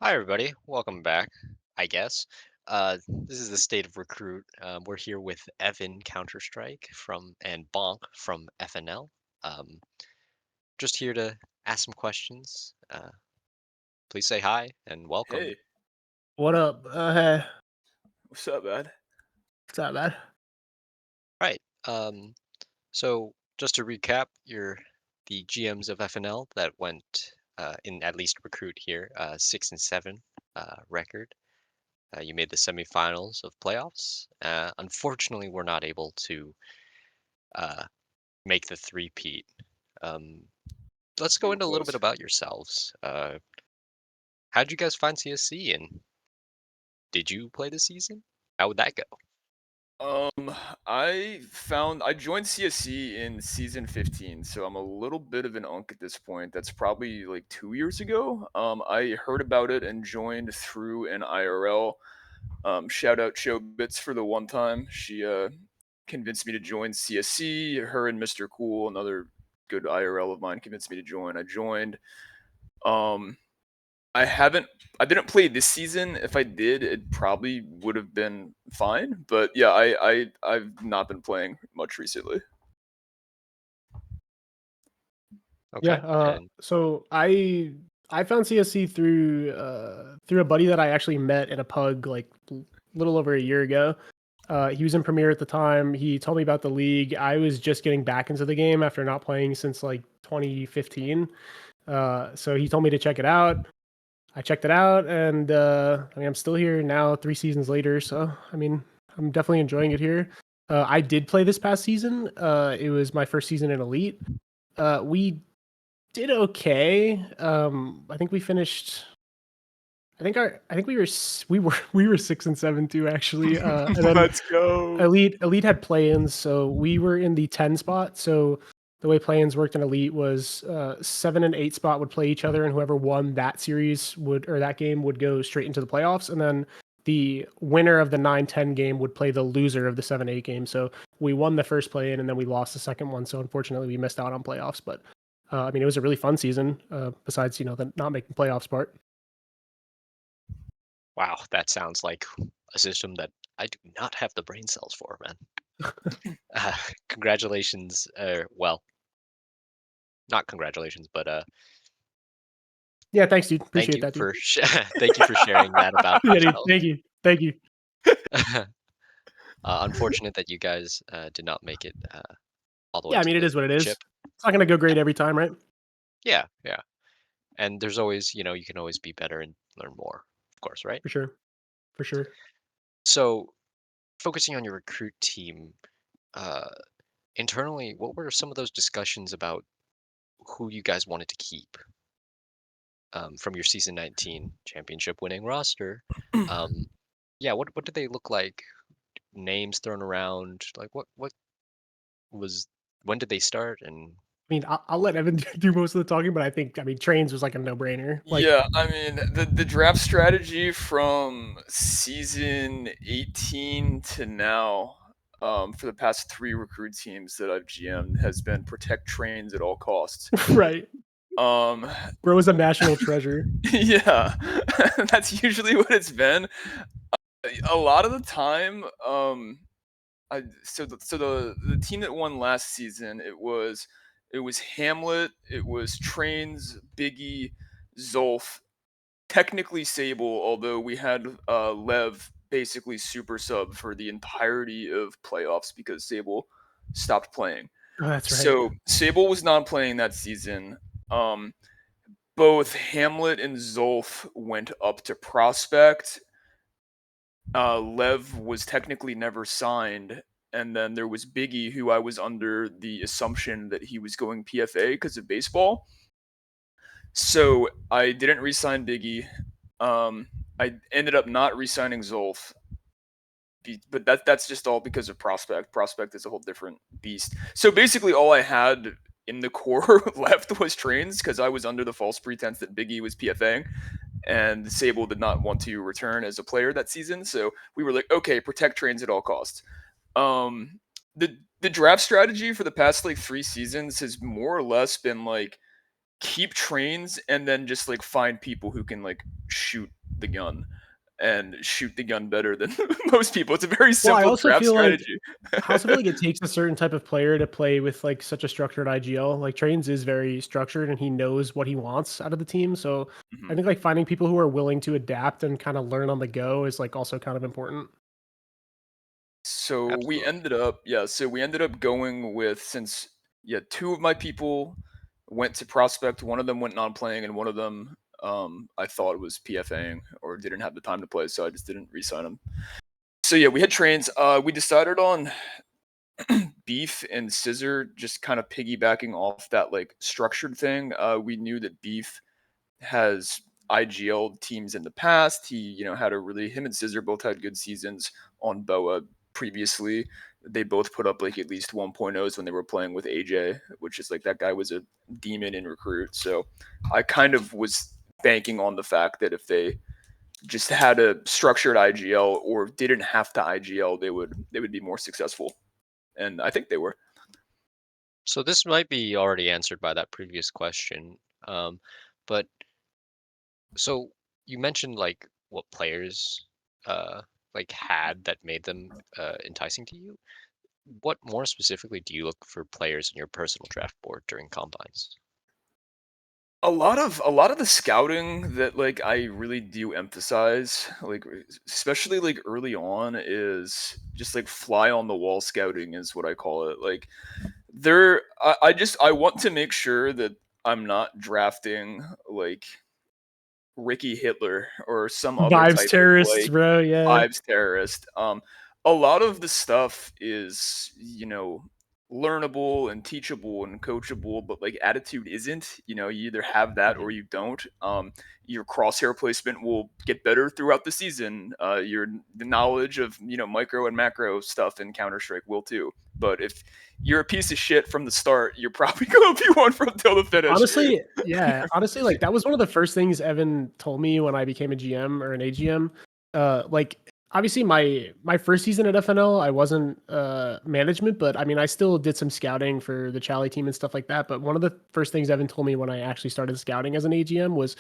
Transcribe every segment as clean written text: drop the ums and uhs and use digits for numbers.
Hi, everybody. Welcome back, I guess. This is the State of Recruit. We're here with Evan Counter-Strike from and Bonk from FNL. Um, just here to ask some questions. Please say hi and welcome. Hey, What up? Hey, what's up, bud? what's up, man? Right. So just to recap, you're the GMs of FNL that went in at least Recruit here, 6-7 record. You made the semifinals of playoffs. Unfortunately, we're not able to uh, make the three-peat. Um, let's We go were into a little bit close. about yourselves. How'd you guys find CSC, and did you play the season? How would that go? Um, I joined CSC in season 15, so I'm a little bit of an unk at this point. That's probably like 2 years ago. I heard about it and joined through an IRL. Shout out Showbits for the one time she convinced me to join CSC. Her and Mr. Cool, another good IRL of mine, convinced me to join. I joined. Um, I haven't I didn't play this season. If I did, it probably would have been fine. But yeah, I've not been playing much recently. Yeah, Okay, and so I found CSC through a buddy that I actually met in a pug like little over a year ago. He was in Premiere at the time. He told me about the league. I was just getting back into the game after not playing since like 2015. So he told me to check it out. I checked it out, and I'm still here now, 3 seasons later. So I'm definitely enjoying it here. I did play this past season. It was my first season in Elite. We did okay. I think we finished. I think we were 6-7 too actually. And then Let's go. Elite had play-ins, so we were in the 10 spot. So the way play-ins worked in Elite was 7 and 8 spot would play each other, and whoever won that series would or that game would go straight into the playoffs, and then the winner of the 9-10 game would play the loser of the 7-8 game. So we won the first play-in, and then we lost the second one. So unfortunately, we missed out on playoffs. But it was a really fun season. Besides, the not making playoffs part. wow, that sounds like a system that I do not have the brain cells for, man. Uh, congratulations. Well, not congratulations, but Yeah, thanks, dude. thank Appreciate you that, dude. for thank you for sharing that about Yeah, dude. yourself. Thank you. Unfortunate that you guys did not make it all the way Yeah, I to mean, it the is what it is. chip. It's not gonna go Yeah, great every time, right? yeah, yeah. And there's always, you can always be better and learn more, of course, right? For sure. For sure. So, focusing on your recruit team, uh, internally, what were some of those discussions about who you guys wanted to keep from your season 19 championship winning roster? Um, yeah, what did they look like? Names thrown around, like what was when did they start and I'll let Evan do most of the talking, but Trains was like a no-brainer. Like, Yeah, I mean the draft strategy from season 18 to now, for the past three recruit teams that I've GM'd has been protect trains at all costs. right. Um, Bro was a national treasure. yeah, that's usually what it's been. A lot of the time, the team that won last season, it was Hamlet, it was Trains, Biggie, Zolf, technically Sable, although we had Lev basically super sub for the entirety of playoffs because Sable stopped playing. Oh, that's right. So Sable was not playing that season. Um, both Hamlet and Zolf went up to prospect. Lev was technically never signed, and then there was Biggie, who I was under the assumption that he was going PFA because of baseball. So I didn't re-sign Biggie. I ended up not re-signing Zolf, but that's just all because of Prospect. Prospect is a whole different beast. So basically, all I had in the core left was Trains because I was under the false pretense that Biggie was PFAing, and Sable did not want to return as a player that season. So we were like, okay, protect Trains at all costs. Um, the draft strategy for the past like 3 seasons has more or less been like keep trains and then just like find people who can like shoot the gun and shoot the gun better than most people. It's a very Well, I simple also draft feel like strategy. I also feel like it takes a certain type of player to play with like such a structured IGL. Like Trains is very structured and he knows what he wants out of the team. So I Mhm. think like finding people who are willing to adapt and kind of learn on the go is like also kind of important. So we Absolutely. ended up, yeah, so we ended up going with, since, yeah, two of my people went to prospect, one of them went non-playing, and one of them I thought was PFAing or didn't have the time to play, so I just didn't re-sign him. So yeah, we had trains. We decided on Beef and Scissor, just kind of piggybacking off that like structured thing. We knew that Beef has IGL teams in the past. He, had a really, him and Scissor both had good seasons on BOA previously. They both put up like at least 1.0s when they were playing with AJ, which is like that guy was a demon in recruit. So I kind of was banking on the fact that if they just had a structured IGL or didn't have to IGL, they would be more successful. And I think they were. So this might be already answered by that previous question. But so you mentioned like what players uh like had that made them enticing to you. What more specifically do you look for players in your personal draft board during combines? A lot of the scouting that like I really do emphasize, like especially like early on, is just like fly on the wall scouting is what I call it. Like I want to make sure that I'm not drafting like Ricky Hitler or some other Vibes type of terrorists, like bro. Yeah. vibes terrorist. A lot of the stuff is, learnable and teachable and coachable, but like attitude isn't. You either have that or Hmm. you don't. Your crosshair placement will get better throughout the season. The knowledge of micro and macro stuff in Counter Strike will too. But if you're a piece of shit from the start, you're probably going to be one from till the finish. Honestly, yeah. Honestly, like that was one of the first things Evan told me when I became a GM or an AGM. Like obviously my first season at FNL, I wasn't management, but I mean I still did some scouting for the Chally team and stuff like that. But one of the first things Evan told me when I actually started scouting as an AGM was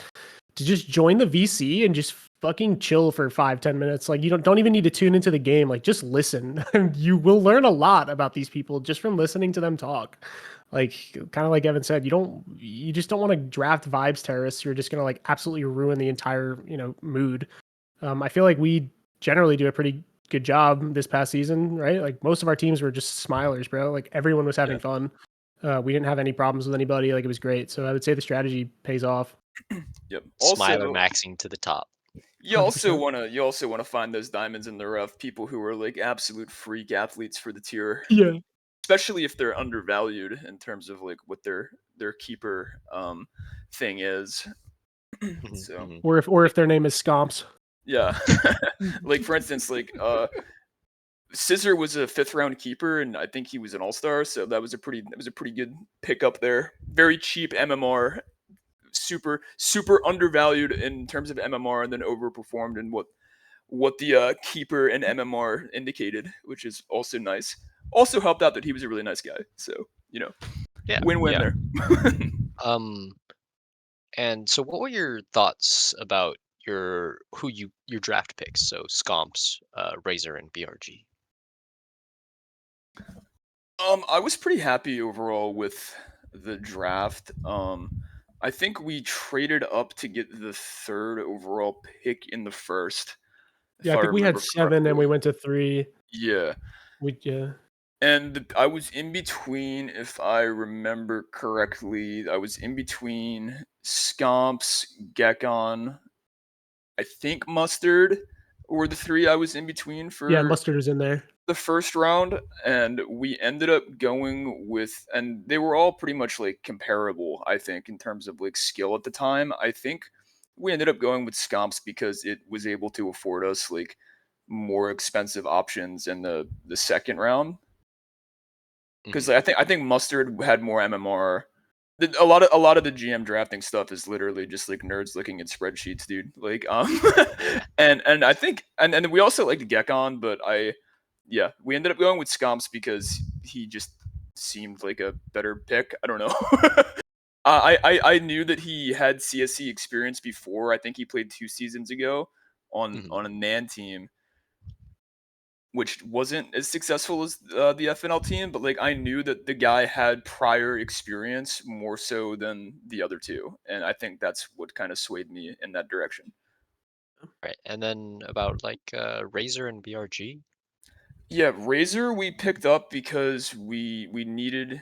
to just join the VC and just fucking chill for 5-10 minutes. Like you don't even need to tune into the game. Like just listen. And you will learn a lot about these people just from listening to them talk. Like kind of like Evan said, you just don't want to draft vibes terrorists. You're just gonna like absolutely ruin the entire, mood. I feel like we generally do a pretty good job this past season, right? Like most of our teams were just smilers, bro. Like everyone was having Yeah. fun. We didn't have any problems with anybody. Like it was great. So I would say the strategy pays off. Yep. Smiler Also, maxing to the top. You also 100%. wanna you also wanna find those diamonds in the rough, people who are like absolute freak athletes for the tier, Yeah. especially if they're undervalued in terms of like what their keeper thing is. Hmm. So Hmm. Or if their name is Scomps. yeah, like for instance, like Scissor was a fifth round keeper, and I think he was an all star, so that was a pretty good pickup there. Very cheap MMR, super super undervalued in terms of MMR, and then overperformed in what the keeper and MMR indicated, which is also nice. Also helped out that he was a really nice guy. So, Yeah, win-win yeah. there. Um, and so what were your thoughts about your draft picks? So Scomps, Razor, and BRG. I was pretty happy overall with the draft. I think we traded up to get the third overall pick in the first, Yeah, if I I think we had remember 7 and correctly. we went to 3. Yeah. Yeah. And I was in between, if I remember correctly, I was in between Scomps, Gekon, I think Mustard were the three I was in between Yeah, for Mustard is in there. the first round, and we ended up going with, and they were all pretty much like comparable, I think, in terms of like skill at the time. I think we ended up going with Scomps because it was able to afford us like more expensive options in the second round. Because Hmm. I think Mustard had more MMR. A lot of the GM drafting stuff is literally just like nerds looking at spreadsheets, dude. Like Yeah. and I think and we also liked Gekon, but yeah, we ended up going with Scomps because he just seemed like a better pick. I don't know. I knew that he had CSC experience before. I think he played 2 seasons ago on Mhm. a NAN team, which wasn't as successful as the FNL team. But like I knew that the guy had prior experience more so than the other two, and I think that's what kind of swayed me in that direction. Right. And then about like Razor and BRG. Yeah, Razor we picked up because we needed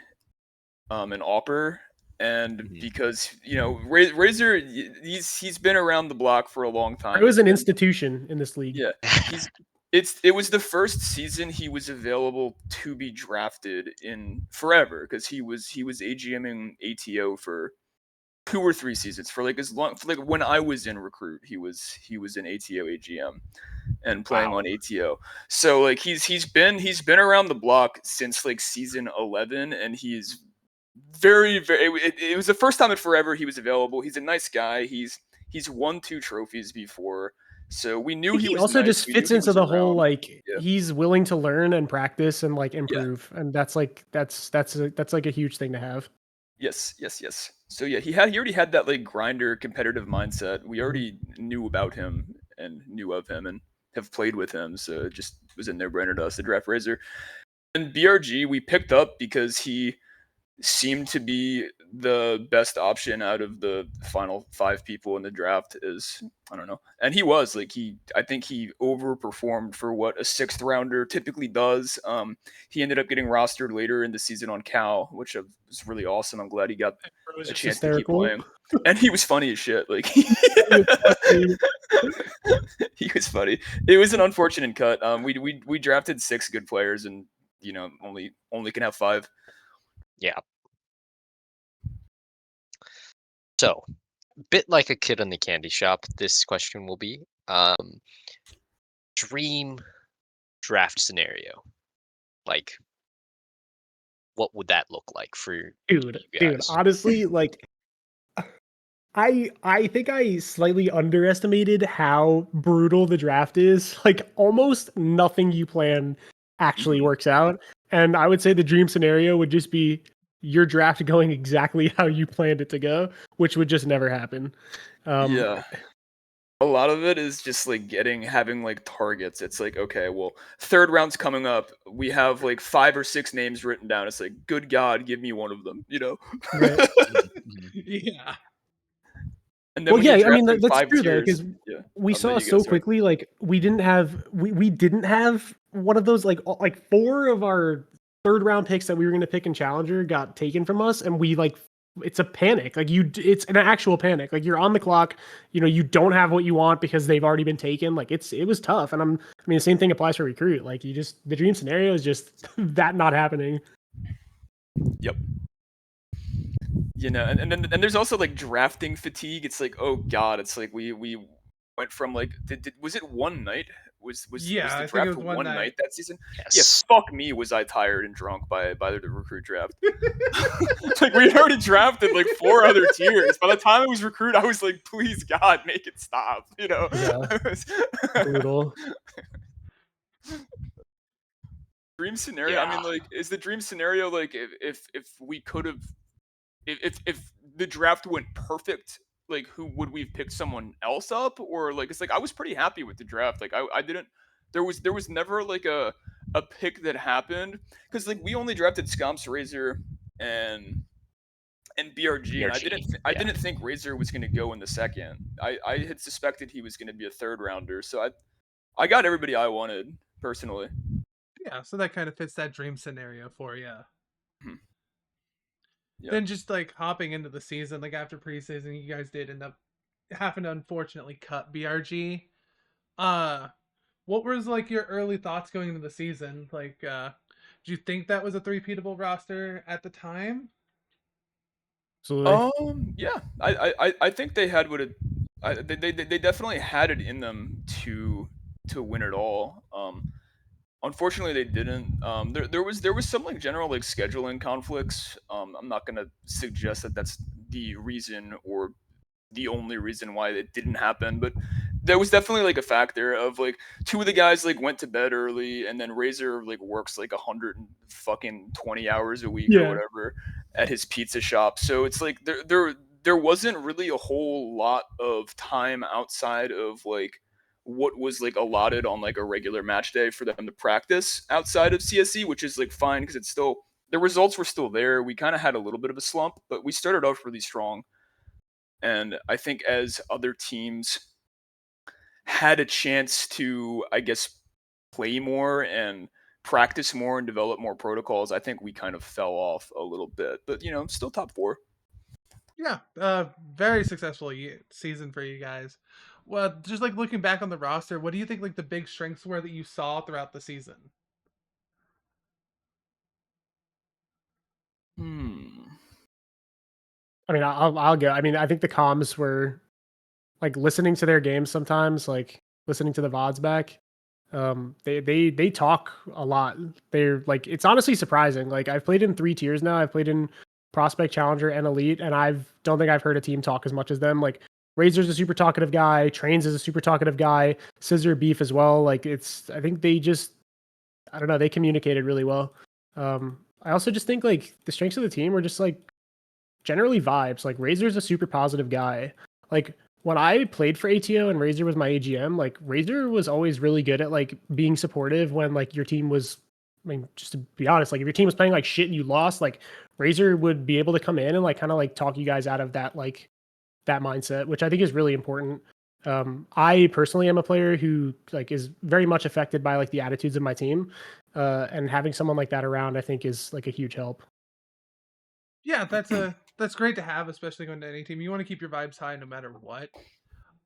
an AWPer, and Mhm. because Razor, he's been around the block for a long It time. was He's an been institution in this league. yeah he's it was the first season he was available to be drafted in forever because he was AGMing ATO for 2 or 3 seasons for like as long for like when I was in recruit he was in ATO AGM and playing Wow. on ATO. So like he's been around the block since like season 11, and he's very it was the first time in forever he was available. He's a nice guy. He's won 2 trophies before, so we I knew think he he was also nice. just We knew fits he into was the whole around. like Yeah, he's willing to learn and practice and like yeah, improve, and that's like a huge thing to have. yes. So yeah, he already had that like grinder competitive mindset. We Mhm. already knew about him and knew of him and have played with him, so it just was a no-brainer to us to draft Razor. And BRG we picked up because he seemed to be the best option out of the final 5 people in the draft. Is I don't know, and he was like I think he overperformed for what a 6th rounder typically does. He ended up getting rostered later in the season on Cal, which was really awesome. I'm glad he got It was a just chance to keep hysterical. playing, and he was funny as shit. Like He was funny. he was funny. It was an unfortunate cut. We drafted 6 good players, and only can have 5. Yeah. So, bit like a kid in the candy shop, this question will be dream draft scenario. Like, what would that look like for you Dude, guys? honestly, like I think I slightly underestimated how brutal the draft is. Like almost nothing you plan actually Mhm. works out. And I would say the dream scenario would just be your draft going exactly how you planned it to go, which would just never happen. Um, Yeah. A lot of it is just like having like targets. It's like, okay, well, 3rd round's coming up. We have like 5 or 6 names written down. It's like, good God, give me one of them, you know? right. Mhm, mhm. Yeah. And then Well, when you're yeah, I mean drafting that's five true though, tiers, because yeah. we No, saw you go, so sorry. quickly. Like we didn't have one of those like 4 of our 3rd round picks that we were going to pick in Challenger got taken from us, and we like it's a panic. Like it's an actual panic. Like you're on the clock. You know you don't have what you want because they've already been taken. Like it was tough, and I mean the same thing applies for recruit. Like the dream scenario is just that not happening. Yep. And there's also like drafting fatigue. It's like, oh God, it's like we went from like was it one night? Was Yeah, the I think it draft was one one night night. that season? Yeah, Yes. fuck me, was I tired and drunk by the recruit draft. Like we had already drafted like 4 other tiers. By the time it was recruit, I was like, please God, make it stop. Yeah, I was, brutal. dream scenario. I Yeah. mean, like, is the dream scenario like if we could have if the draft went perfect, like who would we have picked someone else up, or like it's like I was pretty happy with the draft. Like I didn't there was never like a pick that happened because like we only drafted Scomps Razor and BRG, and BRG. I Yeah. didn't think Razor was going to go in the second. I had suspected he was going to be a 3rd rounder, so I got everybody I wanted personally. Yeah, so that kind of fits that dream scenario for you. Hmm. Yeah. Then just like hopping into the season, like after preseason, you guys did end up having to unfortunately cut BRG. Uh, what was like your early thoughts going into the season? Like, do you think that was a three-peatable roster at the time? Absolutely. Yeah, I think they had what it, they definitely had it in them to win it all. Unfortunately, they didn't. There was some like general like scheduling conflicts. I'm not gonna suggest that that's the reason or the only reason why it didn't happen, but there was definitely like a factor of like 2 of the guys like went to bed early, and then Razor like works like 100 and fucking 20 hours a week or Yeah. whatever, at his pizza shop. So it's like there wasn't really a whole lot of time outside of like what was like allotted on like a regular match day for them to practice outside of CSC, which is like fine because it's still the results were still there. We kind of had a little bit of a slump, but we started off really strong. And I think as other teams had a chance to, I guess, play more and practice more and develop more protocols, I think we kind of fell off a little bit. But still top four. Yeah, very successful season for you guys. Well, just like looking back on the roster, what do you think like the big strengths were that you saw throughout the season? Hmm. I mean, I'll go. I mean, I think the comms were like listening to their games sometimes, like listening to the VODs back. They talk a lot. They're like it's honestly surprising. Like I've played in 3 tiers now. I've played in Prospect, Challenger, and Elite, and don't think I've heard a team talk as much as them. Like Razor's a super talkative guy, Trains is a super talkative guy, Scissor Beef as well. Like I think they just I don't know, they communicated really well. I also just think like the strengths of the team were just like generally vibes. Like Razor's a super positive guy. Like when I played for ATO and Razor was my AGM, like Razor was always really good at like being supportive when like your team was I mean, just to be honest, like if your team was playing like shit and you lost, like Razor would be able to come in and like kind of like talk you guys out of that mindset, which I think is really important. I personally am a player who like is very much affected by like the attitudes of my team, and having someone like that around, I think, is like a huge help. Yeah, that's great to have, especially going to any team. You want to keep your vibes high no matter what.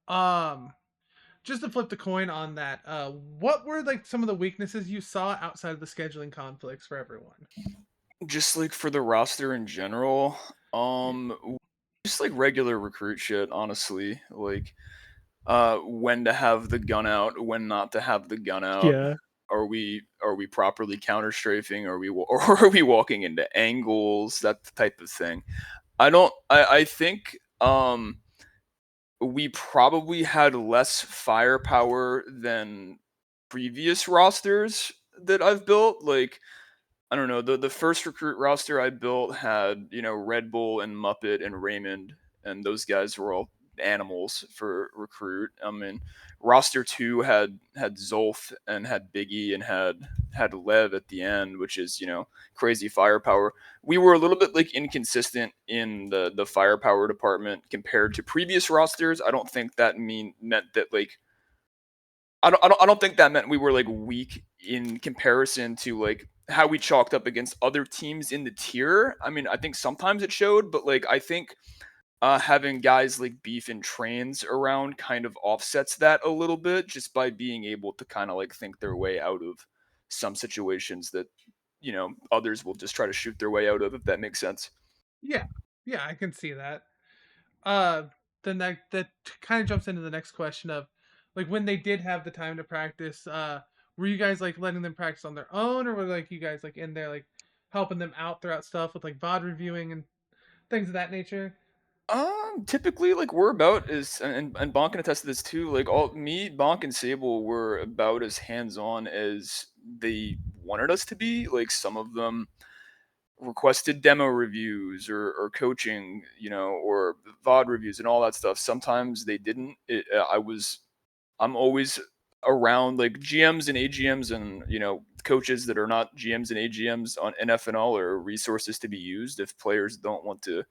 Um, just to flip the coin on that, what were like some of the weaknesses you saw outside of the scheduling conflicts for everyone? Just like for the roster in general, just like regular recruit shit, honestly. Like when to have the gun out, when not to have the gun out. Yeah, Are we properly counter strafing? Or are we walking into angles? That type of thing. I don't. I think we probably had less firepower than previous rosters that I've built. Like I don't know, the first recruit roster I built had, Red Bull and Muppet and Raymond, and those guys were all animals for recruit. I mean, roster two had Zolf and had Biggie and had Lev at the end, which is, crazy firepower. We were a little bit like inconsistent in the firepower department compared to previous rosters. I don't think that meant that like I don't think that meant we were like weak in comparison to like how we chalked up against other teams in the tier. I mean, I think sometimes it showed, but like I think having guys like Beef and Trains around kind of offsets that a little bit just by being able to kind of like think their way out of some situations that others will just try to shoot their way out of, if that makes sense. Yeah, yeah, I can see that. Uh, then that kind of jumps into the next question of like when they did have the time to practice. Were you guys like letting them practice on their own, or were like you guys like in there like helping them out throughout stuff with like VOD reviewing and things of that nature? Typically, like we're about as and Bonk can attest to this too. Like all me, Bonk, and Sable were about as hands on as they wanted us to be. Like some of them requested demo reviews or coaching, or VOD reviews and all that stuff. Sometimes they didn't. I'm always around like GMs and AGMs and coaches that are not GMs and AGMs on FNL or resources to be used. If players don't want to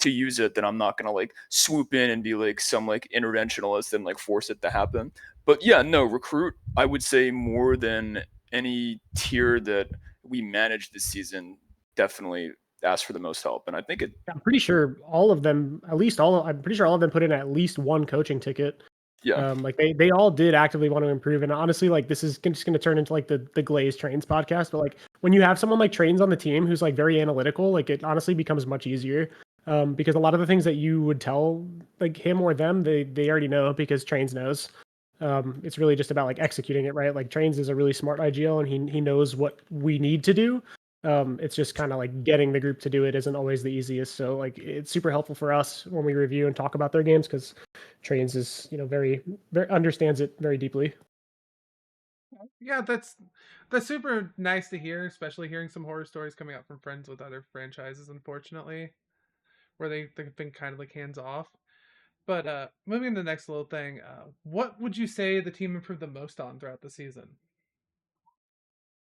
use it, then I'm not gonna like swoop in and be like some like interventionalist and like force it to happen. But yeah, no, recruit I would say more than any tier that we managed this season definitely asked for the most help, and I think it. I'm pretty sure all of them, at least all, I'm pretty sure all of them put in at least one coaching ticket. Yeah. Like they all did actively want to improve. And honestly, like this is just going to turn into like the Glaze Trains podcast. But like when you have someone like Trains on the team who's like very analytical, like it honestly becomes much easier. Because a lot of the things that you would tell like him or them, they already know because Trains knows. It's really just about like executing it right. Like Trains is a really smart IGL and he knows what we need to do. It's just kind of like getting the group to do it isn't always the easiest. So like it's super helpful for us when we review and talk about their games because Trains is very understands it very deeply. Yeah, that's super nice to hear, especially hearing some horror stories coming out from friends with other franchises, unfortunately, where they've been kind of like hands off. But moving to the next little thing, what would you say the team improved the most on throughout the season?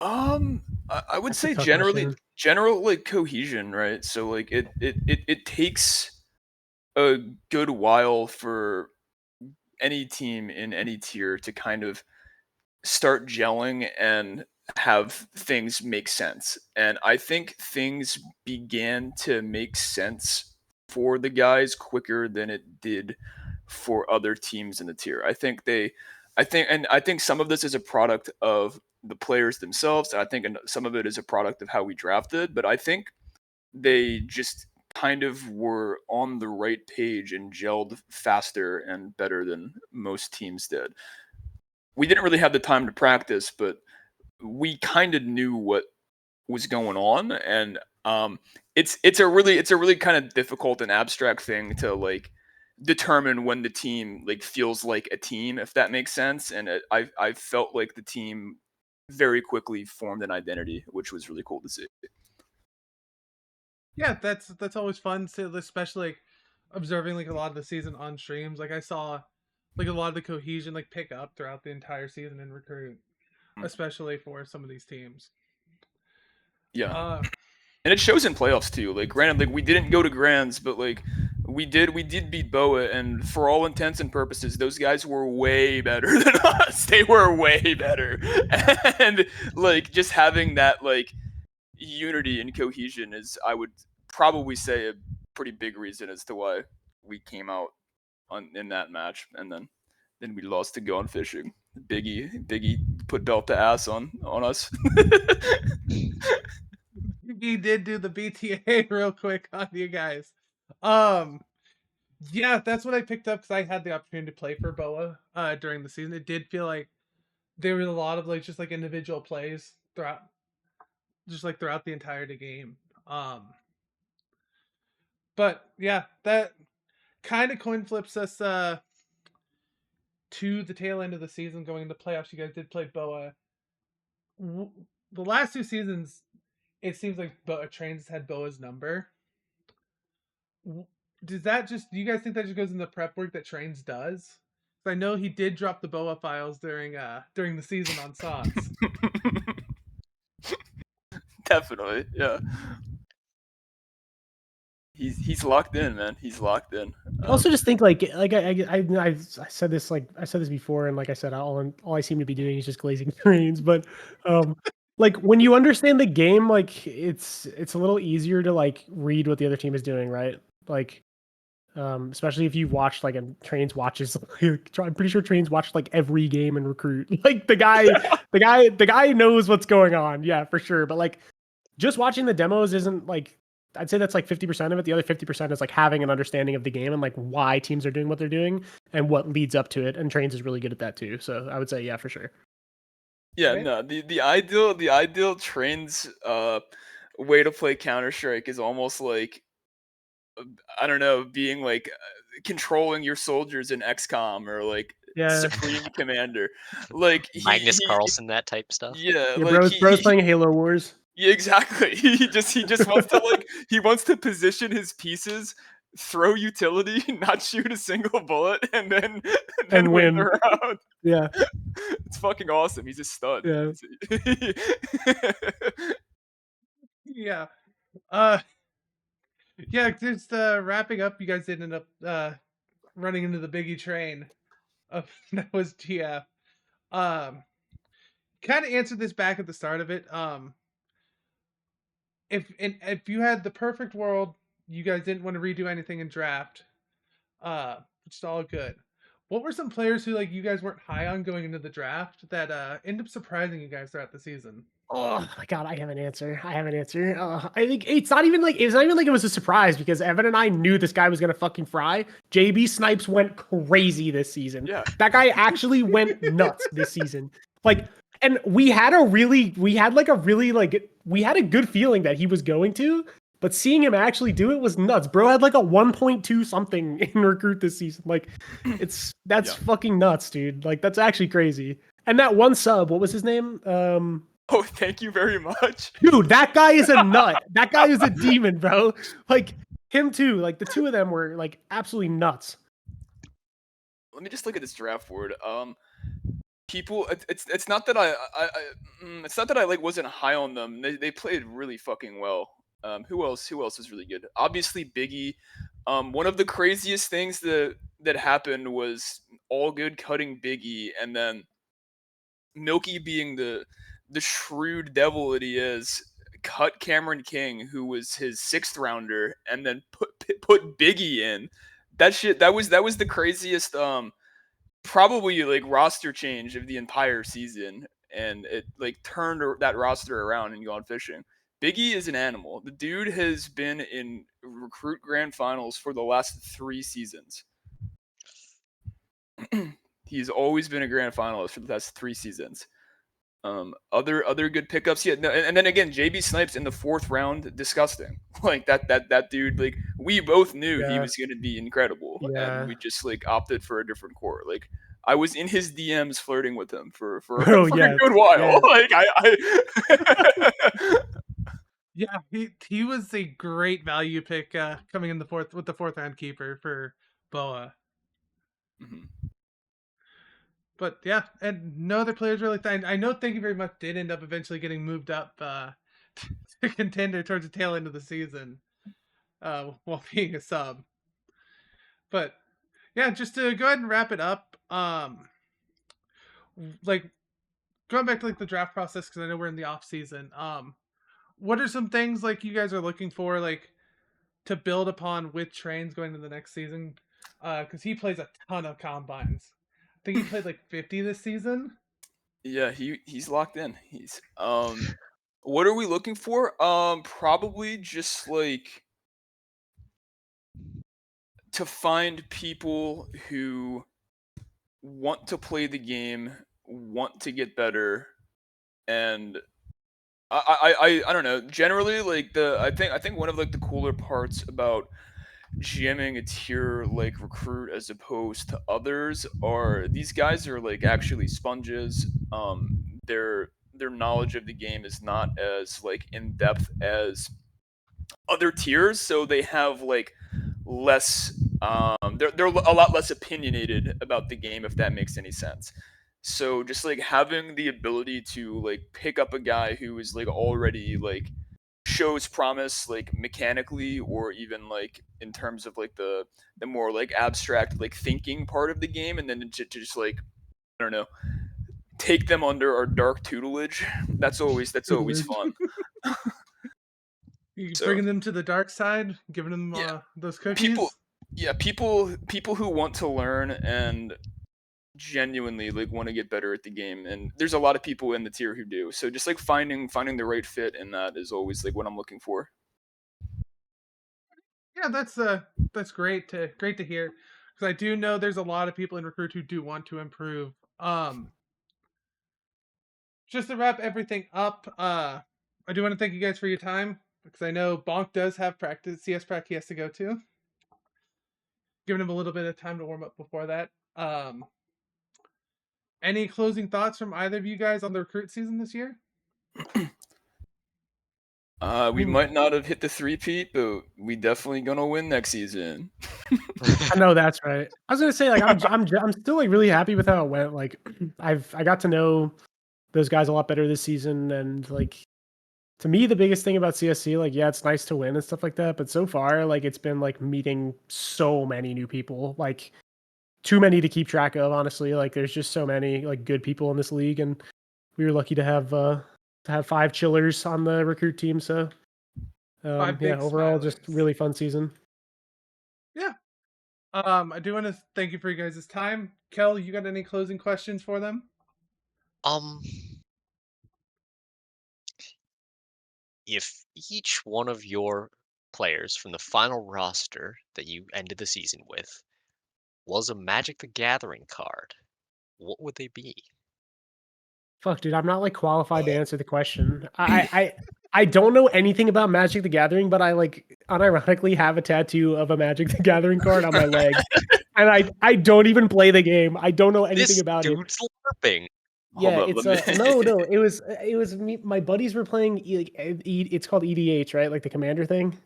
I would That's a say tough question. general like cohesion, right? So like it takes a good while for any team in any tier to kind of start gelling and have things make sense. And I think things began to make sense for the guys quicker than it did for other teams in the tier. I think some of this is a product of the players themselves. I think some of it is a product of how we drafted, but I think they just kind of were on the right page and gelled faster and better than most teams did. We didn't really have the time to practice, but we kind of knew what was going on, and it's a really kind of difficult and abstract thing to like determine when the team like feels like a team, if that makes sense. And I felt like the team very quickly formed an identity, which was really cool to see. Yeah, that's always fun to, especially like observing like a lot of the season on streams. Like I saw like a lot of the cohesion like pick up throughout the entire season in recruit, Mm. especially for some of these teams. Yeah, Uh, and it shows in playoffs too. Like, granted, like we didn't go to grands, but like we did beat Boa, and for all intents and purposes, those guys were way better than us. They were way better, and like just having that like unity and cohesion is, I would probably say, a pretty big reason as to why we came out on in that match, and then we lost to Gone Fishing. Biggie put belt to ass on us. he did do the BTA real quick on you guys. Um, yeah, that's what I picked up because I had the opportunity to play for Boa during the season. It did feel like there was a lot of like just like individual plays throughout, just like throughout the entire game. Um, but yeah, that kind of coin flips us to the tail end of the season going into playoffs. You guys did play Boa. The last two seasons, it seems like Trains had Boa's number. Does that just, do you guys think that just goes in the prep work that Trains does? I know he did drop the Boa files during the season on Sauce. Definitely, yeah. He's locked in, man. He's locked in. I also just think like I said this, like I said this before, and like I said, all I seem to be doing is just glazing trains. But like when you understand the game, like it's a little easier to like read what the other team is doing, right? Like especially if you've watched like a Trains watches. I'm pretty sure Trains watched like every game in recruit. Like the guy knows what's going on. Yeah, for sure. But like just watching the demos isn't like, I'd say that's like 50% of it. The other 50% is like having an understanding of the game and like why teams are doing what they're doing and what leads up to it. And Trains is really good at that too. So I would say, yeah, for sure. Yeah, Okay. no, the ideal Trains way to play Counter Strike is almost like, I don't know, being like controlling your soldiers in XCOM, or like Yeah. Supreme Commander. Like Magnus he Carlsen, that type stuff. yeah, Yeah, like bro's playing Halo Wars. yeah, exactly. He just wants to like, he wants to position his pieces, throw utility, not shoot a single bullet, and then And win the win. round. Yeah. It's fucking awesome. He's a stud. Yeah. Yeah. Uh, yeah, just wrapping up, you guys did end up running into the Biggie train of that was GF. Um, kind of answered this back at the start of it. If you had the perfect world, you guys didn't want to redo anything in draft, which is all good. What were some players who like you guys weren't high on going into the draft that end up surprising you guys throughout the season? Oh my god, I have an answer. I have an answer. I think it's not even like it was a surprise because Evan and I knew this guy was gonna fucking fry. JB Snipes went crazy this season. Yeah. That guy actually went nuts this season. Like, and we had a good feeling that he was going to, but seeing him actually do it was nuts. Bro had like a 1.2 something in recruit this season. Like, that's Yeah. fucking nuts, dude. Like, that's actually crazy. And that one sub, what was his name? Oh, thank you very much. Dude, that guy is a nut. That guy is a demon, bro. Like, him too. Like, the two of them were like absolutely nuts. Let me just look at this draft board. People, it's not that it's not that I like wasn't high on them. They played really fucking well. Who else? Who else is really good? Obviously, Biggie. One of the craziest things that happened was all good cutting Biggie, and then Milky, being the shrewd devil that he is, cut Cameron King, who was his 6th rounder, and then put Biggie in. That was the craziest probably like roster change of the entire season, and it like turned that roster around and gone fishing. Biggie is an animal. The dude has been in recruit grand finals for the last 3 seasons. He's always been a grand finalist for the last 3 seasons. Other good pickups, yeah. No, and then again, JB Snipes in the 4th round, disgusting. Like that dude. Like, we both knew he Yeah. was going to be incredible, and Yeah. we just like opted for a different core. Like, I was in his DMs flirting with him for Bro, for yeah. a good while. Yeah. Like I Yeah, he was a great value pick coming in the 4th with the 4th round keeper for Boa. Mhm. But yeah, and no other players really. I know Thank You Very Much did end up eventually getting moved up to contender towards the tail end of the season, while being a sub. But yeah, just to go ahead and wrap it up, like going back to like the draft process, because I know we're in the off season. What are some things like you guys are looking for, like to build upon with Trains going into the next season? Because he plays a ton of combines. I think he played like 50 this season. Yeah, he's locked in. He's what are we looking for? Probably just like to find people who want to play the game, want to get better, and I don't know. Generally, like I think one of like the cooler parts about GMing a tier like recruit as opposed to others are these guys are like actually sponges. Their knowledge of the game is not as like in depth as other tiers, so they have like less they're a lot less opinionated about the game, if that makes any sense. So just like having the ability to like pick up a guy who is like already like shows promise like mechanically, or even like in terms of like the more like abstract like thinking part of the game, and then to just like I don't know, take them under our dark tutelage. That's always fun. You So bringing them to the dark side, giving them yeah, those people cookies. yeah, people who want to learn and genuinely like want to get better at the game, and there's a lot of people in the tier who do. So just like finding the right fit in that is always like what I'm looking for. Yeah, that's great to hear, because I do know there's a lot of people in recruit who do want to improve. Just to wrap everything up, I do want to thank you guys for your time, because I know Bonk does have CS practice he has to go to. Giving him a little bit of time to warm up before that. Any closing thoughts from either of you guys on the recruit season this year? We might not have hit the three-peat, but we definitely gonna win next season. I know that's right. I was gonna say, like, I'm still like really happy with how it went. Like, I got to know those guys a lot better this season, and like, to me, the biggest thing about CSC, like, yeah, it's nice to win and stuff like that, but so far, like, it's been like meeting so many new people, like too many to keep track of, honestly. Like, there's just so many like good people in this league, and we were lucky to have 5 chillers on the recruit team. So, 5 yeah, big overall, just smilers. really fun season. Yeah. I do want to thank you for you guys' time. Kel, you got any closing questions for them? Um, if each one of your players from the final roster that you ended the season with was a Magic the Gathering card, what would they be? Fuck, dude, I'm not like qualified to answer the question. I don't know anything about Magic the Gathering, but I like unironically have a tattoo of a Magic the Gathering card on my leg. And I don't even play the game. I don't know anything This about it. dude's LARPing. Yeah, Hold up, it's let me. no, it was me. My buddies were playing it's called EDH, right? Like the commander thing.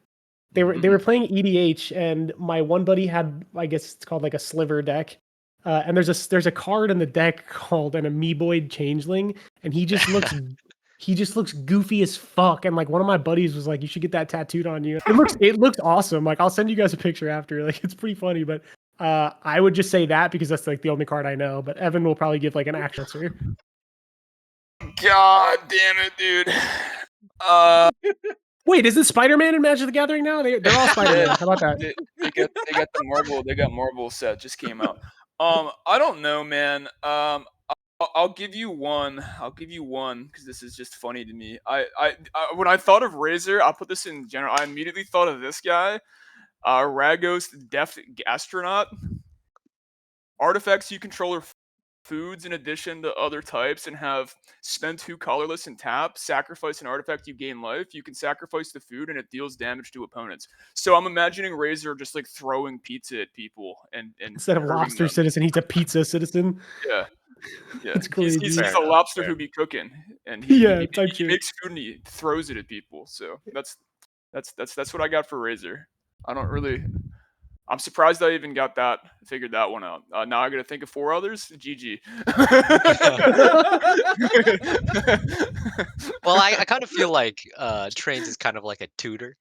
They were playing EDH, and my one buddy had, I guess it's called like a sliver deck. And there's a card in the deck called an Amoeboid Changeling, and he just looks goofy as fuck. And like one of my buddies was like, "You should get that tattooed on you." It looks awesome. Like I'll send you guys a picture after. Like it's pretty funny, but I would just say that because that's like the only card I know. But Evan will probably give like an actual answer. God damn it, dude. Wait, is this Spider-Man in Magic the Gathering now? They're all Spider-Man. How about that? They got the Marvel set just came out. I don't know, man. I'll give you one. I'll give you one because this is just funny to me. I when I thought of Razor, I'll put this in general. I immediately thought of this guy, Ragos the Deaf Astronaut. Artifacts you control are foods in addition to other types and have spend 2 colorless and tap. Sacrifice an artifact, you gain life. You can sacrifice the food and it deals damage to opponents. So I'm imagining Razor just like throwing pizza at people and Instead of hurting lobster them. citizen, he's a pizza citizen. Yeah. Yeah, It's he's crazy. Fair a enough, lobster fair who be cooking, and he Yeah, he, type he shit. makes food and he throws it at people. So that's what I got for Razor. I don't really. I'm surprised I even got that figured that one out. Now I got to think of 4 others. GG. Well, I kind of feel like Trains is kind of like a tutor.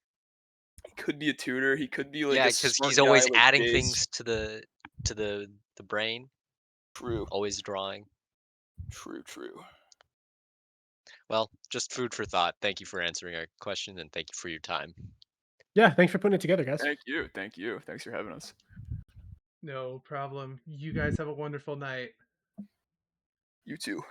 He could be a tutor. He could be like Yeah, a because smart he's guy always like adding Days. things to the brain, True. always drawing. True. Well, just food for thought. Thank you for answering our question, and thank you for your time. Yeah, thanks for putting it together, guys. Thank you. Thanks for having us. No problem. You guys have a wonderful night. You too.